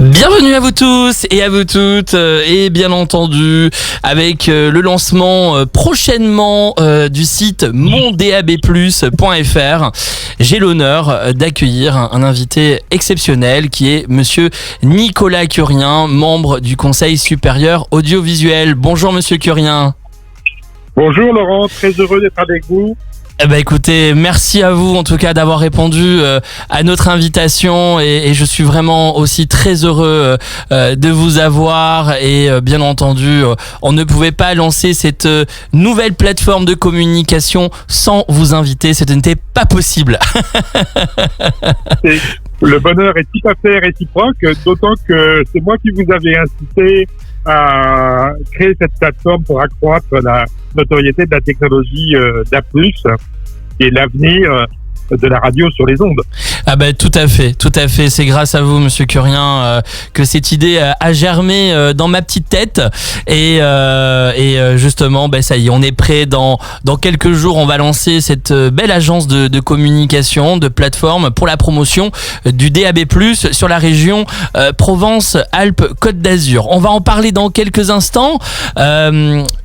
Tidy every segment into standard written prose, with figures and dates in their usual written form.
Bienvenue à vous tous et à vous toutes et bien entendu avec le lancement prochainement du site mondabplus.fr, j'ai l'honneur d'accueillir un invité exceptionnel qui est monsieur Nicolas Curien, membre du Conseil supérieur audiovisuel. Bonjour monsieur Curien. Bonjour Laurent, très heureux d'être avec vous. Écoutez, merci à vous en tout cas d'avoir répondu à notre invitation et je suis vraiment aussi très heureux de vous avoir et bien entendu on ne pouvait pas lancer cette nouvelle plateforme de communication sans vous inviter, ce n'était pas possible. Le bonheur est tout à fait réciproque, d'autant que c'est moi qui vous avais incité à créer cette plateforme pour accroître la notoriété de la technologie d'A+, et l'avenir de la radio sur les ondes. Tout à fait. C'est grâce à vous, monsieur Curien, que cette idée a germé dans ma petite tête. Et justement, ça y est, on est prêt. Dans quelques jours, on va lancer cette belle agence de communication, de plateforme pour la promotion du DAB+, sur la région Provence-Alpes-Côte d'Azur. On va en parler dans quelques instants.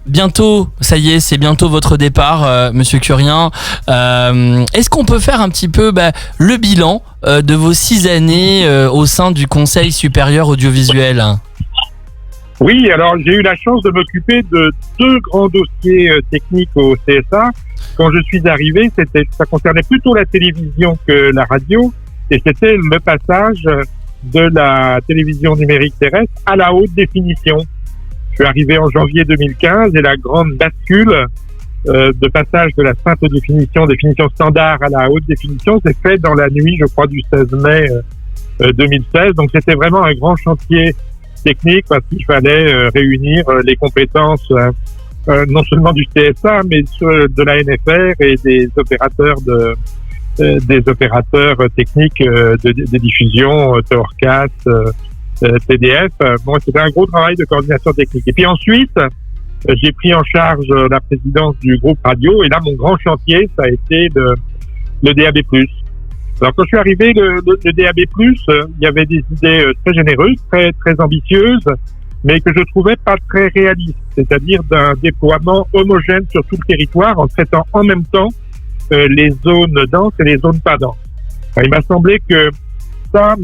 Bientôt, ça y est, c'est bientôt votre départ, monsieur Curien. Est-ce qu'on peut faire un petit peu le bilan de vos 6 années au sein du Conseil supérieur audiovisuel? Oui, alors j'ai eu la chance de m'occuper de 2 grands dossiers techniques au CSA. Quand je suis arrivé, ça concernait plutôt la télévision que la radio, et c'était le passage de la télévision numérique terrestre à la haute définition. Je suis arrivé en janvier 2015 et la grande bascule de passage de la simple définition standard à la haute définition s'est fait dans la nuit, je crois, du 16 mai 2016. Donc c'était vraiment un grand chantier technique parce qu'il fallait réunir les compétences non seulement du CSA mais de la NFR et des opérateurs techniques de diffusion, Towercast, TDF. C'était un gros travail de coordination technique. Et puis ensuite, j'ai pris en charge la présidence du groupe radio et là, mon grand chantier, ça a été le DAB+. Alors, quand je suis arrivé, le DAB+, il y avait des idées très généreuses, très, très ambitieuses, mais que je trouvais pas très réalistes, c'est-à-dire d'un déploiement homogène sur tout le territoire en traitant en même temps les zones denses et les zones pas denses. Alors, il m'a semblé que ça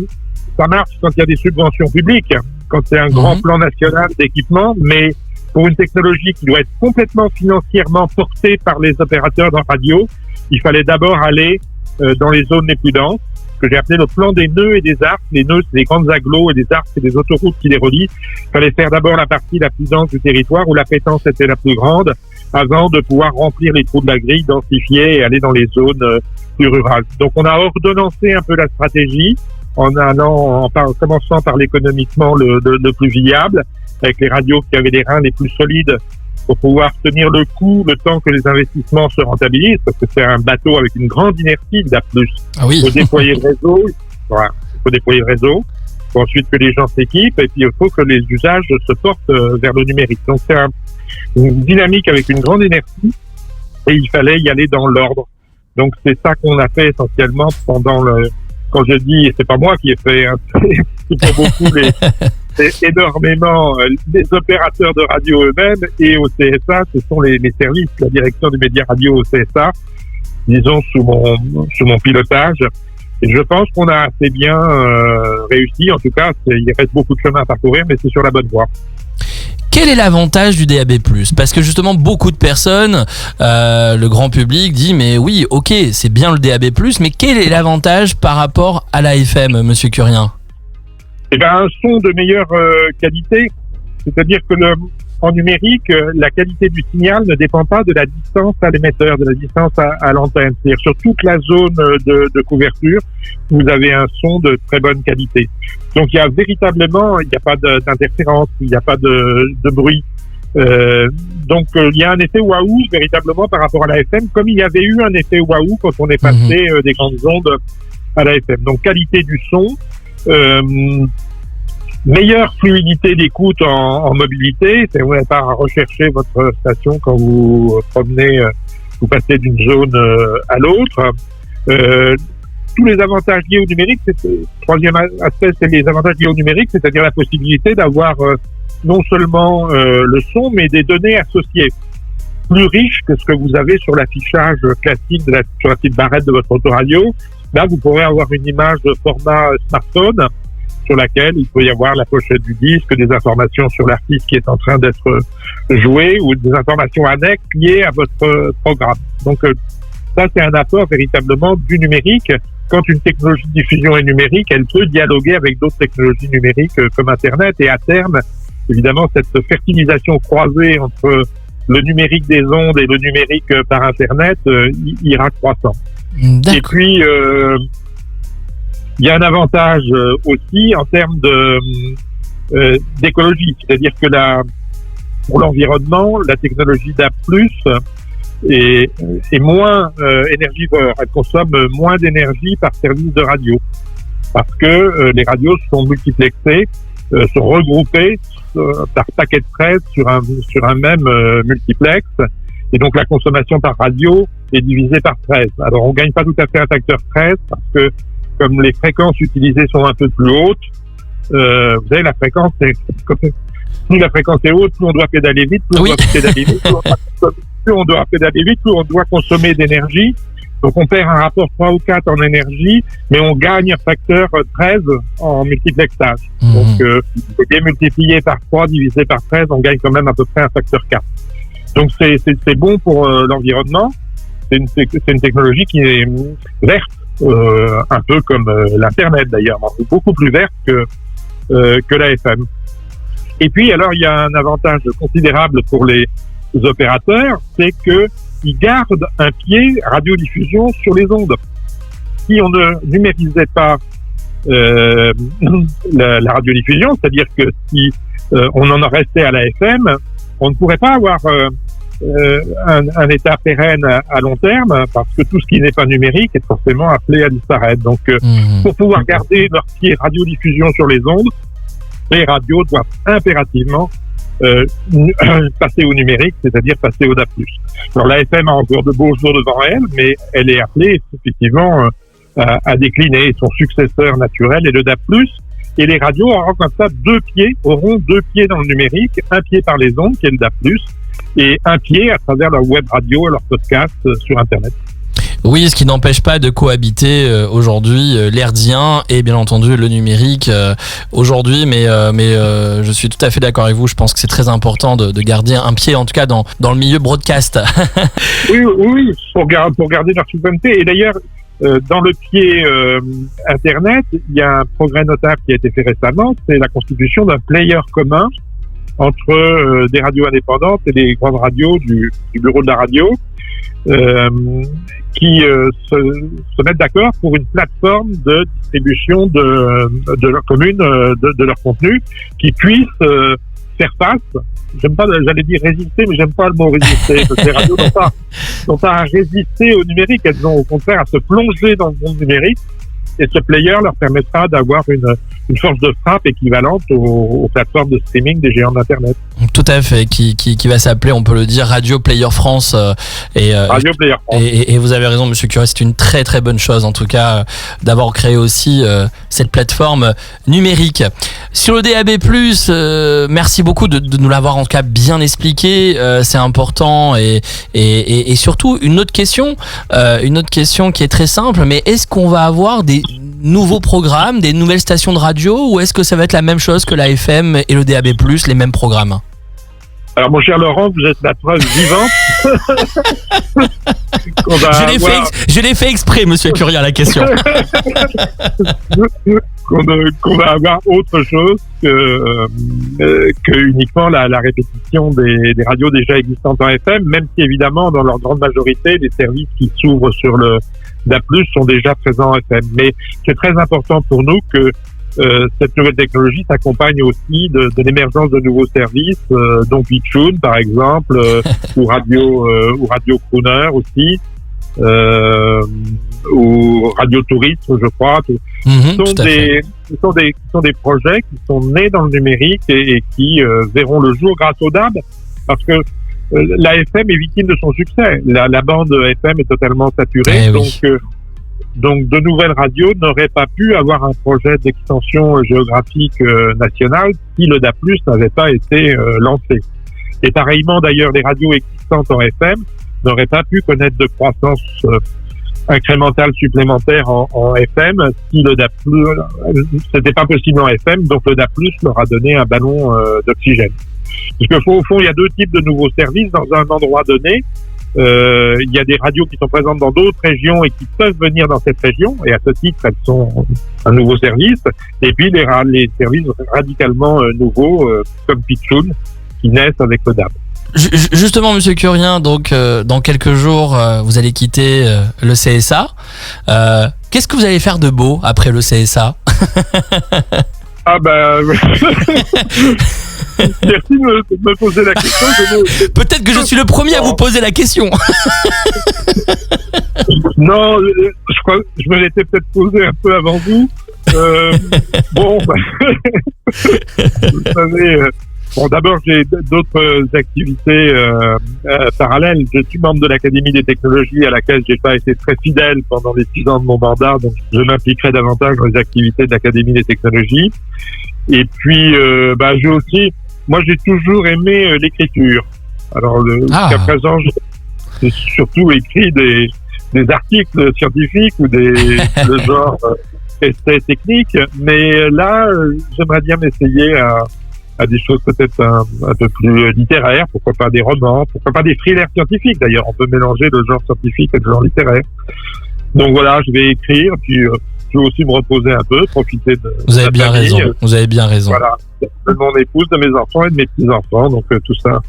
marche quand il y a des subventions publiques, quand c'est un grand plan national d'équipement, mais pour une technologie qui doit être complètement financièrement portée par les opérateurs dans radio, il fallait d'abord aller dans les zones les plus denses, que j'ai appelé le plan des nœuds et des arcs. Les nœuds, c'est des grandes agglos et des arcs, c'est des autoroutes qui les relient. Il fallait faire d'abord la partie la plus dense du territoire, où l'appétence était la plus grande, avant de pouvoir remplir les trous de la grille, densifier et aller dans les zones plus rurales. Donc on a ordonnancé un peu la stratégie, en commençant par l'économiquement le plus viable, avec les radios qui avaient les reins les plus solides pour pouvoir tenir le coup le temps que les investissements se rentabilisent, parce que c'est un bateau avec une grande inertie d'A+. Ah oui. Il faut déployer le réseau, il faut ensuite que les gens s'équipent, et puis il faut que les usages se portent vers le numérique. Donc c'est une dynamique avec une grande inertie, et il fallait y aller dans l'ordre. Donc c'est ça qu'on a fait essentiellement quand je dis, et c'est pas moi qui ai fait, c'est pour beaucoup c'est énormément les opérateurs de radio eux-mêmes, et au CSA, ce sont les services, la direction du média radio au CSA, disons sous mon pilotage. Et je pense qu'on a assez bien réussi. En tout cas, il reste beaucoup de chemin à parcourir, mais c'est sur la bonne voie. Quel est l'avantage du DAB+? Parce que justement, beaucoup de personnes, le grand public dit, mais oui, ok, c'est bien le DAB+, mais quel est l'avantage par rapport à la FM, monsieur Curien? Un son de meilleure qualité. C'est-à-dire que en numérique, la qualité du signal ne dépend pas de la distance à l'émetteur, de la distance à l'antenne. C'est-à-dire sur toute la zone de couverture, vous avez un son de très bonne qualité. Donc il n'y a pas d'interférence, il n'y a pas de bruit. Donc il y a un effet waouh véritablement par rapport à la FM, comme il y avait eu un effet waouh quand on est passé des grandes ondes à la FM. Donc qualité du son, meilleure fluidité d'écoute en mobilité, c'est vous n'avez pas à rechercher votre station quand vous promenez, vous passez d'une zone à l'autre. tous les avantages liés au numérique. Troisième aspect, c'est les avantages liés au numérique, c'est-à-dire la possibilité d'avoir non seulement le son, mais des données associées, plus riches que ce que vous avez sur l'affichage classique sur la petite barrette de votre autoradio. Là, vous pourrez avoir une image de format smartphone sur laquelle il peut y avoir la pochette du disque, des informations sur l'artiste qui est en train d'être joué ou des informations annexes liées à votre programme. Donc, ça, c'est un apport véritablement du numérique. Quand une technologie de diffusion est numérique, elle peut dialoguer avec d'autres technologies numériques comme Internet. Et à terme, évidemment, cette fertilisation croisée entre le numérique des ondes et le numérique par Internet ira croissant. D'accord. Et puis, il y a un avantage aussi en termes d'écologie. C'est-à-dire que pour l'environnement, la technologie DAB+, est moins énergivore. Elle consomme moins d'énergie par service de radio. Parce que les radios sont multiplexées, sont regroupées par paquet de 13 sur un même multiplex. Et donc la consommation par radio est divisée par 13. Alors on gagne pas tout à fait un facteur 13 parce que comme les fréquences utilisées sont un peu plus hautes, vous savez, la fréquence, plus la fréquence est haute, plus on doit pédaler vite, plus on doit pédaler vite, plus on doit pédaler vite, plus on doit consommer d'énergie. Donc on perd un rapport 3 ou 4 en énergie, mais on gagne un facteur 13 en multiplexage. Donc multiplié par 3 divisé par 13, on gagne quand même à peu près un facteur 4. Donc c'est bon pour l'environnement. C'est une technologie qui est verte, un peu comme l'Internet d'ailleurs, beaucoup plus verte que la FM. Et puis alors il y a un avantage considérable pour les opérateurs, c'est que ils gardent un pied radiodiffusion sur les ondes. Si on ne numérisait pas la radiodiffusion, c'est-à-dire que si on en restait à la FM, on ne pourrait pas avoir un état pérenne à long terme, parce que tout ce qui n'est pas numérique est forcément appelé à disparaître. Donc, pour pouvoir garder leur pied radiodiffusion sur les ondes, les radios doivent impérativement passer au numérique, c'est-à-dire passer au DAB+. Alors la FM a encore de beaux jours devant elle, mais elle est appelée effectivement à décliner. Son successeur naturel est le DAB+, et les radios auront comme ça deux pieds dans le numérique, un pied par les ondes qui est le DAB+, et un pied à travers leur web radio et leur podcast sur Internet. Oui, ce qui n'empêche pas de cohabiter aujourd'hui l'herdien et bien entendu le numérique aujourd'hui, mais je suis tout à fait d'accord avec vous. Je pense que c'est très important de garder un pied, en tout cas dans le milieu broadcast. oui, pour garder leur souveraineté. Et d'ailleurs, dans le pied Internet, il y a un progrès notable qui a été fait récemment, c'est la constitution d'un player commun entre des radios indépendantes et les grandes radios du bureau de la radio. Qui se mettent d'accord pour une plateforme de distribution de leur commune, de leur contenu, qui puisse faire face. J'allais dire résister, mais j'aime pas le mot résister, parce que les radios n'ont pas à résister au numérique, elles ont au contraire à se plonger dans le monde numérique, et ce player leur permettra d'avoir une force de frappe équivalente aux plateformes de streaming des géants d'Internet. Tout à fait, qui va s'appeler, on peut le dire, Radio Player France. Radio Player France. Et vous avez raison, Monsieur Curie, c'est une très très bonne chose, en tout cas, d'avoir créé aussi cette plateforme numérique. Sur le DAB+, merci beaucoup de nous l'avoir en tout cas bien expliqué. C'est important et surtout une autre question qui est très simple. Mais est-ce qu'on va avoir des nouveaux programmes, des nouvelles stations de radio, ou est-ce que ça va être la même chose que la FM et le DAB+, les mêmes programmes? Alors, mon cher Laurent, vous êtes la preuve vivante. Je l'ai fait exprès, Monsieur Curie, à la question. qu'on va avoir autre chose que uniquement la répétition des radios déjà existantes en FM, même si évidemment, dans leur grande majorité, les services qui s'ouvrent sur le DAB+ sont déjà présents en FM. Mais c'est très important pour nous que cette nouvelle technologie s'accompagne aussi de l'émergence de nouveaux services, dont Pitchoun par exemple, ou Radio Crooner aussi, ou Radio Tourisme, je crois. Ce sont des projets qui sont nés dans le numérique et qui verront le jour grâce au DAB, parce que la FM est victime de son succès. La bande FM est totalement saturée, donc Donc, de nouvelles radios n'auraient pas pu avoir un projet d'extension géographique nationale si le DAB+ n'avait pas été lancé. Et pareillement, d'ailleurs, les radios existantes en FM n'auraient pas pu connaître de croissance incrémentale supplémentaire en FM si le DAB+, c'était pas possible en FM, donc le DAB+ leur a donné un ballon d'oxygène. Parce qu'au fond, il y a deux types de nouveaux services dans un endroit donné. Il y a des radios qui sont présentes dans d'autres régions et qui peuvent venir dans cette région, et à ce titre, elles sont un nouveau service. Et puis, les services radicalement nouveaux, comme Pitchoun, qui naissent avec le DAB. Justement, Monsieur Curien, donc dans quelques jours, vous allez quitter le CSA. Qu'est-ce que vous allez faire de beau après le CSA? Ah ben... Merci de me poser la question. Peut-être que je suis le premier à vous poser la question. Non, je crois que je me l'étais peut-être posé un peu avant vous. Bon, vous savez... Bon, d'abord, j'ai d'autres activités parallèles. Je suis membre de l'Académie des technologies à laquelle j'ai pas été très fidèle pendant les 6 ans de mon mandat, donc je m'impliquerai davantage dans les activités de l'Académie des technologies. Et puis, j'ai aussi, moi, j'ai toujours aimé l'écriture. Alors, jusqu'à présent, j'ai surtout écrit des articles scientifiques ou de genre essais techniques, mais là, j'aimerais bien m'essayer à des choses peut-être un peu plus littéraires, pourquoi pas des romans, pourquoi pas des thrillers scientifiques d'ailleurs, on peut mélanger le genre scientifique et le genre littéraire. Donc voilà, je vais écrire, puis je vais aussi me reposer un peu, profiter de Vous avez bien famille. raison, vous avez bien raison. Voilà, de mon épouse, de mes enfants et de mes petits-enfants, donc tout ça...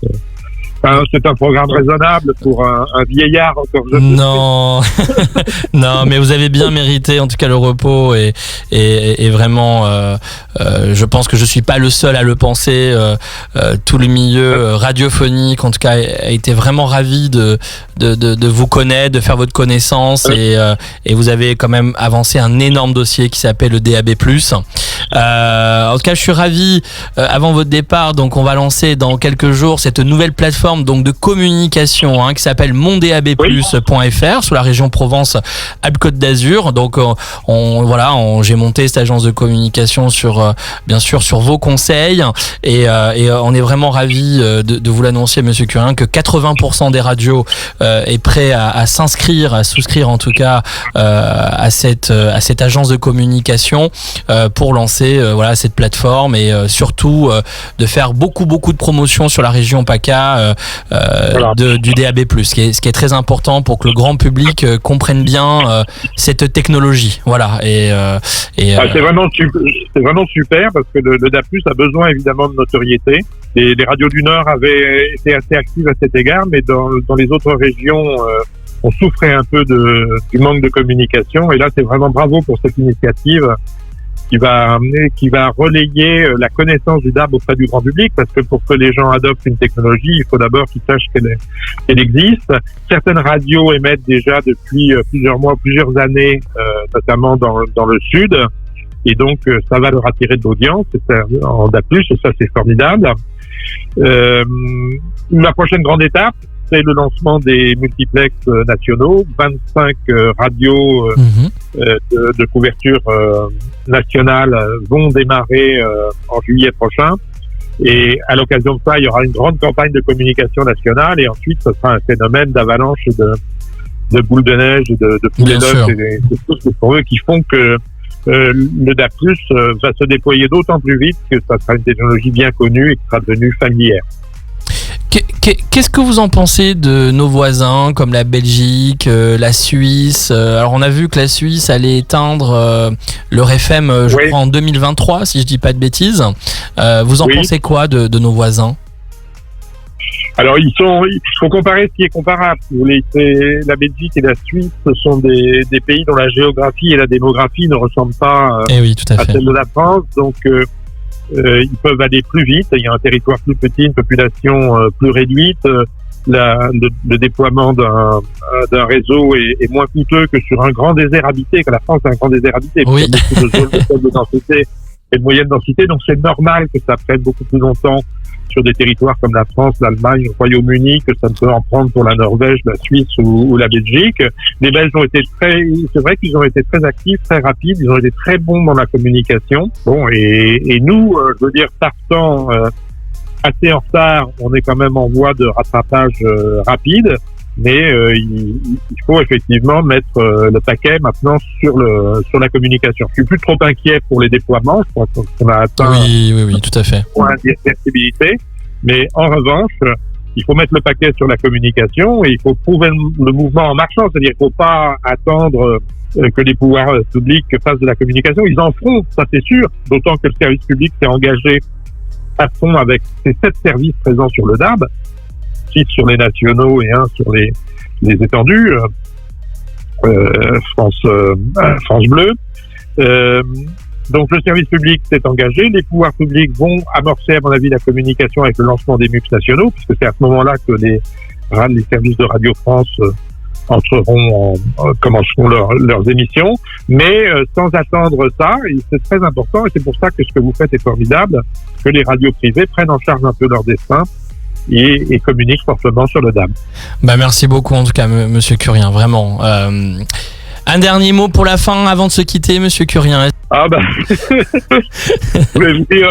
c'est un programme raisonnable pour un vieillard encore jeune. Non, non, mais vous avez bien mérité en tout cas le repos et vraiment, je pense que je suis pas le seul à le penser. Tout le milieu radiophonique, en tout cas, a été vraiment ravi de vous connaître, de faire votre connaissance et vous avez quand même avancé un énorme dossier qui s'appelle le DAB+. En tout cas, je suis ravi. Avant votre départ, donc on va lancer dans quelques jours cette nouvelle plateforme donc de communication qui s'appelle mondab+.fr sous la région Provence-Alpes-Côte d'Azur. Donc j'ai monté cette agence de communication sur bien sûr sur vos conseils et on est vraiment ravis de vous l'annoncer, Monsieur Curien, que 80% des radios est prêt à s'inscrire, à souscrire en tout cas à cette agence de communication pour lancer cette plateforme et surtout de faire beaucoup de promotions sur la région PACA du DAB+, ce qui est très important pour que le grand public comprenne bien cette technologie. Voilà. C'est vraiment super parce que le DAB+ a besoin évidemment de notoriété. Et les radios du Nord avaient été assez actives à cet égard, mais dans les autres régions, on souffrait un peu du manque de communication. Et là, c'est vraiment bravo pour cette initiative qui va relayer la connaissance du DAB auprès du grand public, parce que pour que les gens adoptent une technologie, il faut d'abord qu'ils sachent qu'elle existe. Certaines radios émettent déjà depuis plusieurs mois, plusieurs années, notamment dans le sud, et donc ça va leur attirer de l'audience en DAB+, et ça c'est formidable. La prochaine grande étape, c'est le lancement des multiplex nationaux, 25 radios de couverture nationale vont démarrer en juillet prochain. Et à l'occasion de ça, il y aura une grande campagne de communication nationale et ensuite, ce sera un phénomène d'avalanche de boules de neige et de poulets d'œufs. C'est des choses pour eux qui font que le DAB+ va se déployer d'autant plus vite que ça sera une technologie bien connue et qui sera devenue familière. Qu'est-ce que vous en pensez de nos voisins comme la Belgique, la Suisse? Alors on a vu que la Suisse allait éteindre leur FM, crois en 2023, si je dis pas de bêtises. Vous en pensez quoi de nos voisins? Alors il faut comparer ce qui est comparable. La Belgique et la Suisse, ce sont des pays dont la géographie et la démographie ne ressemblent pas à celle de la France, donc ils peuvent aller plus vite. Il y a un territoire plus petit, une population plus réduite. Le déploiement d'un réseau est moins coûteux que sur un grand désert habité, que la France a un grand désert habité. Oui. Il y a beaucoup de zones de faible densité et de moyenne densité. Donc c'est normal que ça prenne beaucoup plus longtemps sur des territoires comme la France, l'Allemagne, le Royaume-Uni, que ça ne peut en prendre pour la Norvège, la Suisse ou la Belgique. Les Belges ont été c'est vrai qu'ils ont été très actifs, très rapides, ils ont été très bons dans la communication. Bon, et nous, je veux dire, partant assez en retard, on est quand même en voie de rattrapage rapide, mais il faut effectivement mettre le paquet maintenant sur la communication. Je suis plus trop inquiet pour les déploiements, je crois qu'on a atteint oui, tout à fait. point d'irréversibilité, mais en revanche, il faut mettre le paquet sur la communication et il faut prouver le mouvement en marchant, c'est-à-dire qu'il ne faut pas attendre que les pouvoirs publics fassent de la communication. Ils en feront, ça c'est sûr, d'autant que le service public s'est engagé à fond avec ces 7 services présents sur le DAB, 6 sur les nationaux et 1 sur les étendus, France Bleu. Donc le service public s'est engagé, les pouvoirs publics vont amorcer à mon avis la communication avec le lancement des MUX nationaux, puisque c'est à ce moment-là que les services de Radio France commenceront leurs émissions, mais sans attendre ça, et c'est très important, et c'est pour ça que ce que vous faites est formidable, que les radios privées prennent en charge un peu leur destin et communiquent fortement sur le DAB. Merci beaucoup en tout cas, monsieur Curien, vraiment. Un dernier mot pour la fin avant de se quitter, monsieur Curien. Je voulais vous dire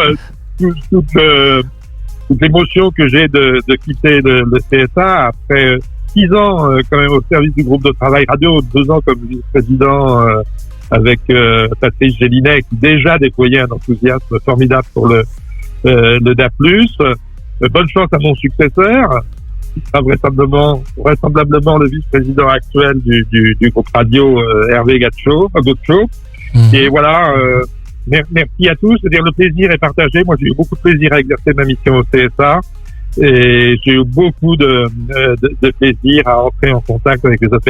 toute l'émotion que j'ai de quitter le CSA après 6 ans quand même au service du groupe de travail radio, 2 ans comme vice-président avec Patrice Gélinet, qui déjà déployait un enthousiasme formidable pour le DAB+. Bonne chance à mon successeur, qui sera vraisemblablement le vice-président actuel du groupe radio Hervé Gatcho. Et voilà, merci à tous. C'est-à-dire le plaisir est partagé. Moi, j'ai eu beaucoup de plaisir à exercer ma mission au CSA. Et j'ai eu beaucoup de plaisir à entrer en contact avec les opérateurs